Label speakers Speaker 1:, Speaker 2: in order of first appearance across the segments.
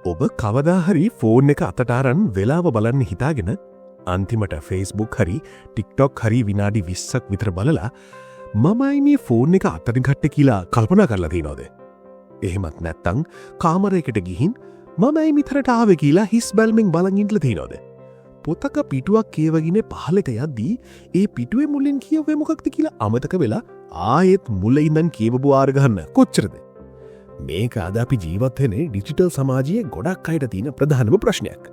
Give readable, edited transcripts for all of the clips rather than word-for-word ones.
Speaker 1: ඔබ කවදා හරි ෆෝන් එක අතට අරන් වෙලාව බලන්න හිතාගෙන අන්තිමට ෆේස්බුක් හරි ටික්ටොක් හරි විනාඩි 20ක් විතර බලලා මමයි මේ ෆෝන් එක අතට ගත්ත කියලා කල්පනා කරලා තියෙනවද? එහෙමත් නැත්නම් කාමරයකට ගිහින් මමයි මෙතනට ආවේ කියලා හිස් බැල්මෙන් බලන් ඉඳලා තියෙනවද? පොතක පිටුවක් කියවගෙන පහලට යද්දී ඒ පිටුවේ මුලින් කියුවේ මොකක්ද කියලා අමතක වෙලා ආයෙත් මුල ඉඳන් කියවපු ආර ගන්න කොච්චරද? මේක අද අපි ජීවත් වෙන්නේ ඩිජිටල් සමාජයේ ගොඩක් අයට තියෙන ප්‍රධානම ප්‍රශ්නයක්.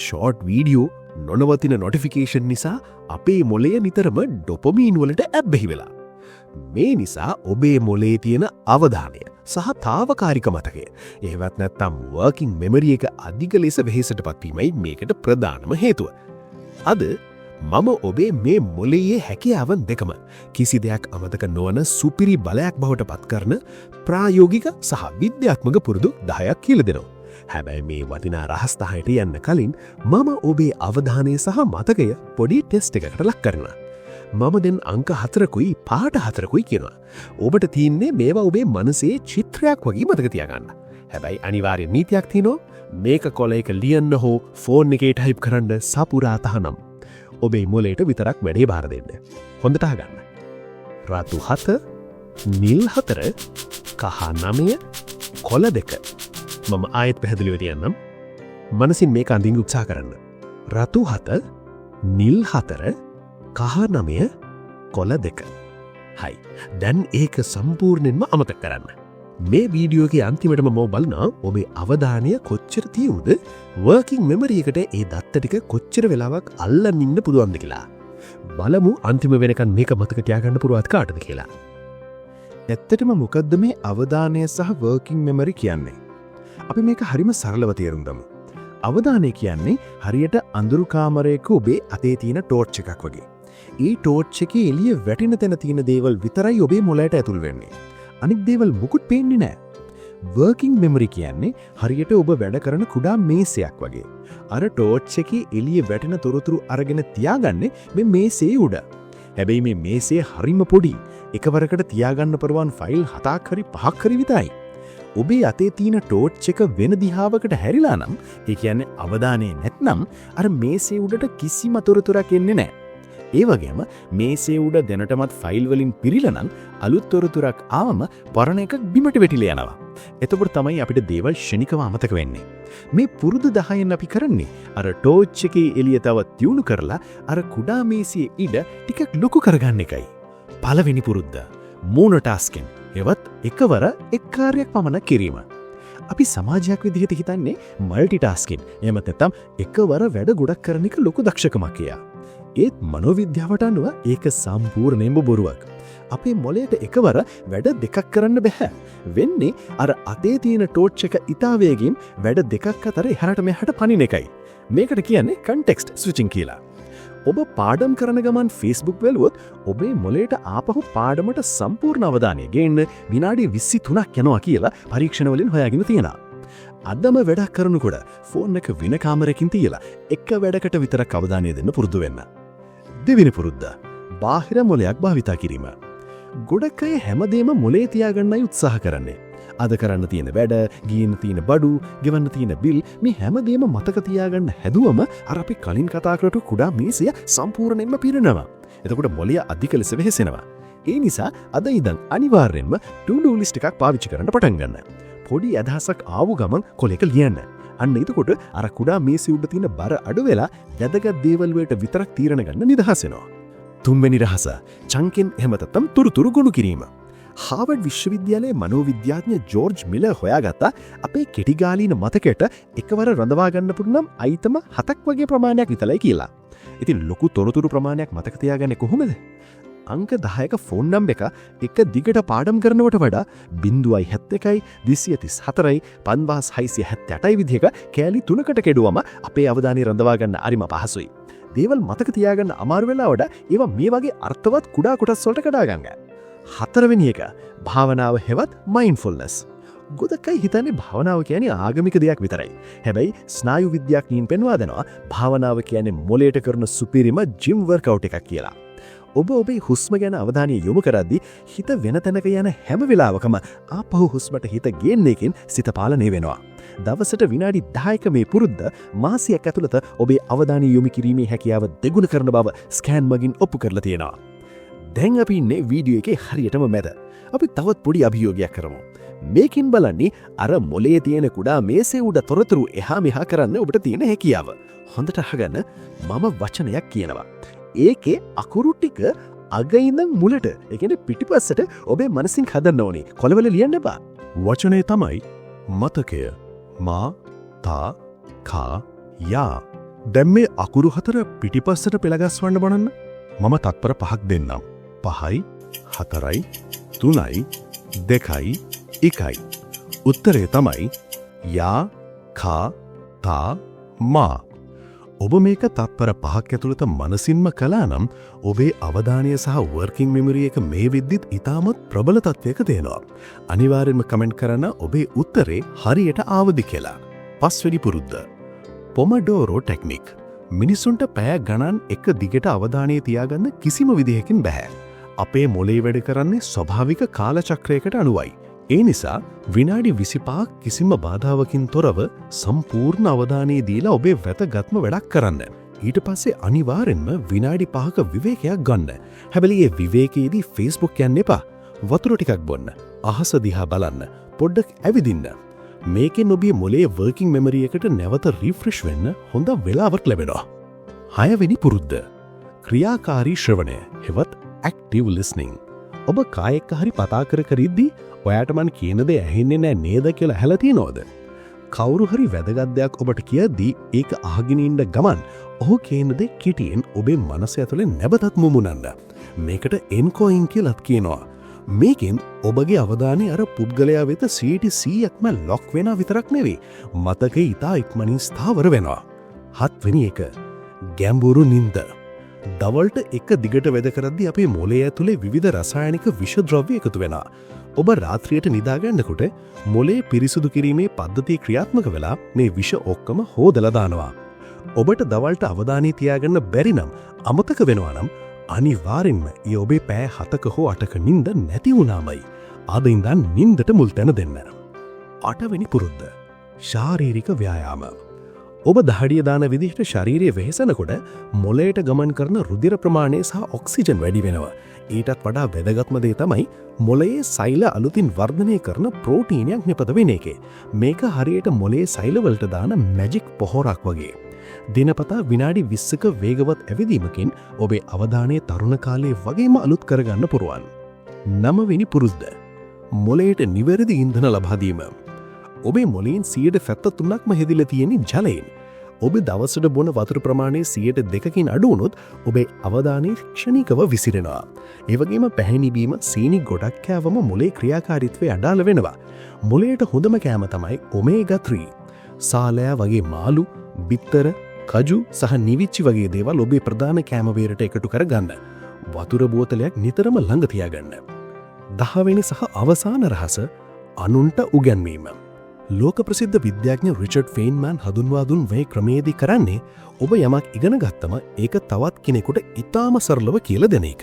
Speaker 1: ෂෝට් වීඩියෝ නොනවතින නොටිෆිකේෂන් නිසා අපේ මොළය නිතරම ඩොපමීන් වලට ඇබ්බැහි වෙලා. මේ නිසා ඔබේ මොලේ තියෙන අවධානය සහ තාවකාලික මතකය එහෙවත් නැත්නම් වර්කින් මෙමරි එක අධික ලෙස වෙහෙසටපත් වීමයි මේකට ප්‍රධානම හේතුව. අද මම ඔබේ මේ මොලයේ හැකියාවන් දෙකම කිසි දෙයක් අමතක නොවන සුපිරි බලයක් බවට පත් කරන ප්‍රායෝගික සහ විද්‍යාත්මක පුරුදු 10ක් කියලා දෙනවා. හැබැයි මේ වටිනා රහස් 10ට යන්න කලින් මම ඔබේ අවධානය සහ මතකය පොඩි ටෙස්ට් එකකට ලක් කරනවා. මම දැන් අංක 4කුයි පාට 4කුයි කියනවා. ඔබට තියෙන්නේ මේවා ඔබේ මනසේ චිත්‍රයක් වගේ මතක තියාගන්න. හැබැයි අනිවාර්ය නීතියක් තියෙනවා. මේක කොලයක ලියන්න හෝ ෆෝන් එකේ ටයිප් කරන්න සපුරා තහනම්. ඔබේ මොලේට විතරක් වැඩේ බාර දෙන්න. හොඳට අහගන්න. රතු 7, නිල් 4, කහ 9, කොළ 2. මම ආයෙත් පැහැදිලිව කියන්නම්. මනසින් මේක අඳින්න උත්සාහ කරන්න. රතු 7, නිල් 4, කහ 9, කොළ 2. හයි. දැන් ඒක සම්පූර්ණයෙන්ම අමතක කරන්න. මේ වීඩියෝගේ අන්තිමටම මම බලනවා ඔබේ අවධානය කොච්චර තියුද වර්කින් මෙමරි එකට ඒ දත්ත ටික කොච්චර වෙලාවක් අල්ලන් ඉන්න පුළුවන්ද කියලා. බලමු අන්තිම වෙනකන් මේක මතක තියාගන්න පුළුවන්ද කාටද කියලා. ඇත්තටම මොකද්ද මේ අවධානය සහ වර්කින් මෙමරි කියන්නේ? අපි මේක හරිම සරලව තේරුම් ගමු. අවධානය කියන්නේ හරියට අඳුරු කාමරයක ඔබේ අතේ තියෙන ටෝර්ච් එකක් වගේ. ඒ ටෝර්ච් එකේ එළිය වැටෙන තැන තියෙන දේවල් විතරයි ඔබේ මොළයට ඇතුල් වෙන්නේ. අනිත් දේවල් මුකුත් පේන්නේ නැහැ. වර්කින් මෙමරි කියන්නේ හරියට ඔබ වැඩ කරන කුඩා මේසයක් වගේ. අර ටෝර්ච් එකේ එළිය වැටෙන තොරතුරු අරගෙන තියාගන්නේ මේ මේසේ උඩ. හැබැයි මේ මේසේ හරිම පොඩි. එකවරකට තියාගන්න පුළුවන් ෆයිල් 7ක් හරි 5ක් හරි විතරයි. ඔබේ අතේ තියෙන ටෝර්ච් එක වෙන දිහාවකට හැරිලා නම්, ඒ කියන්නේ අවධානය නැත්නම් අර මේසේ උඩට කිසිම තොරතුරක් එන්නේ නැහැ. ඒ වගේම මේසේ උඩ දැනටමත් ෆයිල් වලින් පිරීලා නම් අලුත් තොරතුරක් ආවම පරණ එකක් බිමට වැටිලා යනවා. එතකොට තමයි අපිට දේවල් ශනිකව අමතක වෙන්නේ. මේ පුරුදු 10න් අපි කරන්නේ අර ටෝච් එකේ එළිය තව තියුණු කරලා අර කුඩා මේසේ ඉඩ ටිකක් ලොකු කරගන්න එකයි. පළවෙනි පුරුද්ද මෝනෝ ටාස්කින්. ඒවත් එකවර එක් කාර්යයක් පමණ කිරීම. අපි සමාජයක් විදිහට හිතන්නේ මල්ටි ටාස්කින්. එහෙම නැත්නම් එකවර වැඩ ගොඩක් කරන එක ලොකු දක්ෂකමක් කියලා. ඒත් මනෝවිද්‍යාවට අනුව ඒක සම්පූර්ණයෙන්ම බොරුවක්. අපේ මොළයට එකවර වැඩ දෙකක් කරන්න බෑ. වෙන්නේ අර අතේ තියෙන ටෝර්ච් එක ඉතා වේගයෙන් වැඩ දෙකක් අතර එහාට මෙහාට පනින එකයි. මේකට කියන්නේ කන්ටෙක්ස්ට් ස්විචින් කියලා. ඔබ පාඩම් කරන ගමන් Facebook වැළුවොත් ඔබේ මොළයට ආපහු පාඩමට සම්පූර්ණ අවධානය ගේන්න විනාඩි 23ක් යනවා කියලා පරීක්ෂණ වලින් හොයාගෙන තියෙනවා. අදම වැඩක් කරනකොට ෆෝන් එක වෙන කාමරයකින් තියලා එක වැඩකට විතරක් අවධානය දෙන්න පුරුදු වෙන්න. දෙවෙනි පුරුද්ද බාහිර මොලයක් භාවිතා කිරීම. ගොඩක් අය හැමදේම මොලේ තියාගන්නයි උත්සාහ කරන්නේ. අද කරන්න තියෙන වැඩ, ගියන්න තියෙන බඩු, ගෙවන්න තියෙන බිල් මේ හැමදේම මතක තියාගන්න හැදුවම අර අපි කලින් කතා කරපු කුඩා මේසය සම්පූර්ණයෙන්ම පිරෙනවා. එතකොට මොළය අධික ලෙස වෙහෙසෙනවා. ඒ නිසා අද ඉඳන් අනිවාර්යෙන්ම to-do list එකක් පාවිච්චි කරන්න පටන් ගන්න. පොඩි අදහසක් ආව ගමන් කොලයක ලියන්න. අන්න එතකොට අර කුඩා මේසෙ උඩ තියෙන බර අඩු වෙලා වැදගත් දේවල් වලට විතරක් තීරණ ගන්න නිදහස් වෙනවා. තුන්වෙනි රහස චංකෙන් එහෙම නැත්නම් තුරුතුරු ගොනු කිරීම. හාවර්ඩ් විශ්වවිද්‍යාලයේ මනෝවිද්‍යාඥ ජෝර්ජ් මිලර් හොයාගත්තා අපේ කෙටිගාලීන මතකයට එකවර රඳවා ගන්න පුළුවන් අයිතම 7ක් වගේ ප්‍රමාණයක් විතරයි කියලා. ඉතින් ලොකු තොරතුරු ප්‍රමාණයක් මතක තියාගන්නේ කොහොමද? අංක 10ක ෆෝන් නම්බර් එක දිගට පාඩම් කරනවට වඩා 0.71යි 234යි 5678යි විදිහක කෑලි 3කට කෙඩුවම අපේ අවධානය රඳවා ගන්න අරිම පහසුයි. දේවල් මතක තියාගන්න අමාරු වෙලාවට ඒවා මේ වගේ අර්ථවත් කුඩා කොටස් වලට කඩා ගන්න. හතරවෙනි එක භාවනාව හෙවත් මයින්ඩ්ෆුල්නස්. ගොඩක් අය හිතන්නේ භාවනාව කියන්නේ ආගමික දෙයක් විතරයි. හැබැයි ස්නායු විද්‍යාඥයින් පෙන්වා දෙනවා භාවනාව කියන්නේ මොළයට කරන සුපිරිම ජිම් වර්කවුට් එකක් කියලා. ඔබ ඔබේ හුස්ම ගැන අවධානය යොමු කරද්දී හිත වෙන තැනක යන හැම වෙලාවකම ආපහු හුස්මට හිත ගේන්න එකෙන් සිත පාලනය වෙනවා. දවසට විනාඩි 10ක මේ පුරුද්ද මාසයක් ඇතුළත ඔබේ අවධානය යොමු කිරීමේ හැකියාව දෙගුණ කරන බව ස්කෑන් මගින් ඔප්පු කරලා තියෙනවා. දැන් අපි ඉන්නේ වීඩියෝ එකේ හරියටම මැද. අපි තවත් පොඩි අභියෝගයක් කරමු. මේකින් බලන්නේ අර මොලේ තියෙන කුඩා මේසේ උඩ තොරතුරු එහා මෙහා කරන්න ඔබට තියෙන හැකියාව. හොඳට අහගන්න මම වචනයක් කියනවා. ඒකේ අකුරු ටික අග ඉඳන් මුලට, ඒ කියන්නේ පිටිපස්සට ඔබේ මනසින් හදන්න ඕනේ. කොළවල ලියන්න එපා. වචනේ තමයි මතකය. මා තා කා යා. දැන් මේ අකුරු හතර පිටිපස්සට පෙළගස්වන්න බලන්න. මම තත්පර 5ක් දෙන්නම්. 5යි 4යි 3යි 2යි 1යි. උත්තරේ තමයි යා කා තා මා. ඔබ මේක තත්පර 5ක් ඇතුළත මනසින්ම කළා නම් ඔබේ අවධානය සහ වර්කින් මෙමරි එක මේ විද්දිත් ඉතාමත් ප්‍රබල තත්වයක තියෙනවා. අනිවාර්යෙන්ම කමෙන්ට් කරන්න ඔබේ උත්තරේ හරියට ආවද කියලා. 5 වෙනි පුරුද්ද. පොමඩෝරෝ ටෙක්නික්. මිනිසුන්ට පැය ගණන් එක දිගට අවධානය තියාගන්න කිසිම විදිහකින් බෑ. අපේ මොලේ වැඩ කරන්නේ ස්වභාවික කාලචක්‍රයකට අනුවයි. ඒ නිසා විනාඩි 25ක් කිසිම බාධාවකින් තොරව සම්පූර්ණ අවධානය දීලා ඔබේ වැදගත්ම වැඩක් කරන්න. ඊට පස්සේ අනිවාර්යෙන්ම විනාඩි 5ක විවේකයක් ගන්න. හැබැයි මේ විවේකයේදී Facebook යන්න එපා. වතුර ටිකක් බොන්න. අහස දිහා බලන්න. පොඩ්ඩක් ඇවිදින්න. මේකෙන් ඔබේ මොලේ වර්කින් මෙමරි එකට නැවත රිෆ්‍රෙෂ් වෙන්න හොඳ වෙලාවක් ලැබෙනවා. 6 වෙනි පුරුද්ද. ක්‍රියාකාරී ශ්‍රවණය. හෙවත් active listening. ඔබ කායෙක් හරි කතා කර ඉද්දී ඔයාට මන් කියන දේ ඇහෙන්නේ නැහැ නේද කියලා ඇහලා තියෙනවද? කවුරු හරි වැදගත් දෙයක් ඔබට කියද්දී ඒක අහගෙන ඉන්න ගමන් ඔහු කියන දේ කිටියෙන් ඔබේ මනස ඇතුලේ නැවතත් මුමුණන්න. මේකට එන්කෝයින් කියලාත් කියනවා. මේකෙන් ඔබගේ අවධානය අර පුද්ගලයා වෙත 100%ක්ම ලොක් වෙනා විතරක් නෙවෙයි, මතකේ ඉතා ඉක්මනින් ස්ථාවර වෙනවා. 7 වෙනි එක. ගැඹුරු නිින්ද. දවල්ට එක දිගට වැඩ කරද්දී අපේ මොලේ ඇතුලේ විවිධ රසායනික විෂ ද්‍රව්‍ය එකතු වෙනවා. ඔබ රාත්‍රියට නිදාගන්නකොට මොලේ පිරිසුදු කිරීමේ පද්ධතිය ක්‍රියාත්මක වෙලා මේ විෂ ඔක්කොම හොදලා දානවා. ඔබට දවල්ට අවධානය තියාගන්න බැරි නම්, අමතක වෙනවා නම් අනිවාර්යෙන්ම ඒ ඔබේ පැය 7ක හෝ 8ක නිින්ද නැති වුණාමයි. අද ඉඳන් නිින්දට මුල් තැන දෙන්න. 8 වෙනි පුරුද්ද. ශාරීරික ව්‍යායාම. ඔබ දහඩිය දාන විදිහට ශරීරය වෙහෙසනකොට මොලේට ගමන් කරන රුධිර ප්‍රමාණය සහ ඔක්සිජන් වැඩි වෙනවා. ඊටත් වඩා වැදගත්ම දේ තමයි මොලයේ සෛල අලුතින් වර්ධනය කරන ප්‍රෝටීනයක් නිපද වෙන එක. මේක හරියට මොලේ සෛලවලට දාන මැජික් පොහොරක් වගේ. දිනපතා විනාඩි 20ක වේගවත් ඇවිදීමකින් ඔබේ අවධානය තරුණ කාලයේ වගේම අලුත් කරගන්න පුරුවන්. 9 වෙනි පුරුද්ද. මොලේට නිවැරදි ඉන්ධන ලබා දීම. ඔබේ මොලෙන් 73%ක්ම හෙදිලා තියෙන ජලයෙන්. ඔබ දවසට බොන වතුර ප්‍රමාණය 2%කින් අඩු වුණොත් ඔබේ අවධානය ක්ෂණිකව විසිරෙනවා. ඒ වගේම පැහැණි බීම, සීනි ගොඩක් කෑවම මොලේ ක්‍රියාකාරීත්වය අඩාල වෙනවා. මොලේට හොඳම කෑම තමයි ඔමේගා 3. සාලෑ වගේ මාළු, බිත්තර, කජු සහ නිවිච්චි වගේ දේවල් ඔබේ ප්‍රධාන කෑම වේරට එකතු කරගන්න. වතුර බෝතලයක් නිතරම ළඟ තියාගන්න. 10 වෙනි සහ අවසාන රහස අනුන්ට උගන්වීම. ලෝක ප්‍රසිද්ධ විද්‍යාඥ රිචඩ් ෆේන්මන් හඳුන්වා දුන් මේ ක්‍රමයේදී කරන්නේ ඔබ යමක් ඉගෙන ගත්තම ඒක තවත් කෙනෙකුට ඉතාම සරලව කියලා දෙන එක.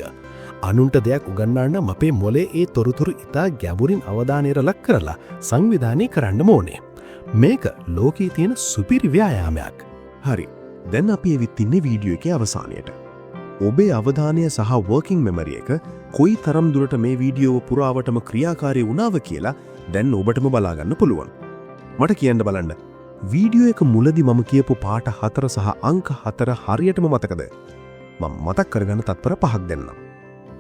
Speaker 1: අනුන්ට දෙයක් උගන්වන්න අපේ මොලේ ඒ තොරතුරු ඉතා ගැඹුරින් අවධානයට ලක් කරලා සංවිධානය කරන්න ඕනේ. මේක ලෝකයේ තියෙන සුපිරි ව්‍යායාමයක්. හරි. දැන් අපි එවිත් ඉන්නේ වීඩියෝ එකේ අවසානයට. ඔබේ අවධානය සහ වර්කින් මෙමරි එක කොයි තරම් දුරට මේ වීඩියෝව පුරාවටම ක්‍රියාකාරී වුණාව කියලා දැන් ඔබටම බලාගන්න පුළුවන්. මට කියන්න බලන්න. වීඩියෝ එක මුලදී මම කියපු පාට 4 සහ අංක 4 හරියටම මතකද? මම මතක් කරගන්න තත්පර 5ක් දෙන්නම්.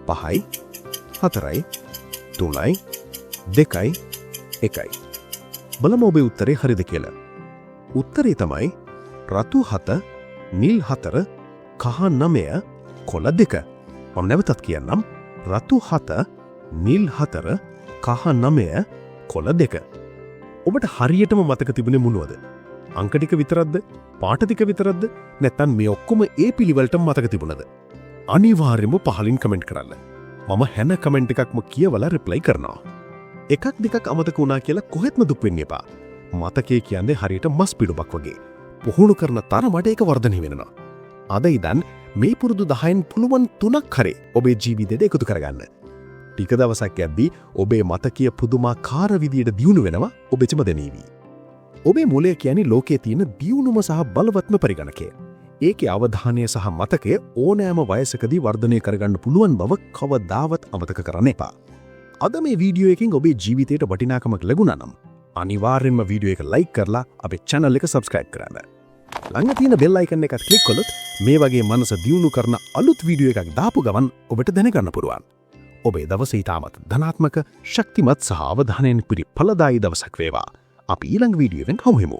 Speaker 1: 5යි 4යි 3යි 2යි 1යි. බලමු ඔබේ උත්තරේ හරිද කියලා. උත්තරේ තමයි රතු 7, නිල් 4, කහ 9, කොළ 2. මම නැවතත් කියන්නම්. රතු 7, නිල් 4, කහ 9, කොළ 2. ඔබට හරියටම මතක තිබුණේ මොනවද? අංක ටික විතරක්ද? පාට ටික විතරක්ද? නැත්නම් මේ ඔක්කොම ඒ පිළිවෙලටම මතක තිබුණද? අනිවාර්යයෙන්ම පහලින් කමෙන්ට් කරන්න. මම හැම කමෙන්ට් එකක්ම කියවලා රිප්ලයි කරනවා. එකක් දෙකක් අමතක වුණා කියලා කොහෙත්ම දුක් වෙන්න එපා. මතකයේ කියන්නේ හරියට මස් පිඩුමක් වගේ. පුහුණු කරන තරමට ඒක වර්ධනය වෙනවා. අද ඉඳන් මේ පුරුදු 10න් පුළුවන් 3ක් හරි ඔබේ ජීවිතේට එකතු කරගන්න. ටික දවසක් යද්දී ඔබේ මතකය පුදුමාකාර විදියට දියුණු වෙනවා. ඔබ එචම දැනීවි. ඔබේ මොලේ කියන්නේ ලෝකයේ තියෙන දියුණුම සහ බලවත්ම පරිගණකය. ඒකේ අවධානය සහ මතකය ඕනෑම වයසකදී වර්ධනය කරගන්න පුළුවන් බව කවදාවත් අමතක කරන්න එපා. අද මේ වීඩියෝ එකෙන් ඔබේ ජීවිතයට වටිනාකමක් ලැබුණා නම් අනිවාර්යෙන්ම වීඩියෝ එක ලයික් කරලා අපේ channel එක subscribe කරන්න. ළඟ තියෙන bell icon එකත් click කළොත් මේ වගේ මනස දියුණු කරන අලුත් වීඩියෝ එකක් දාපු ගමන් ඔබට දැනගන්න පුළුවන්. ඔබේ දවස ඉතාමත් ධනාත්මක, ශක්තිමත් සහ අවධානයෙන් පිරි ඵලදායී දවසක් වේවා. අපි ඊළඟ වීඩියෝ එකෙන් හමු.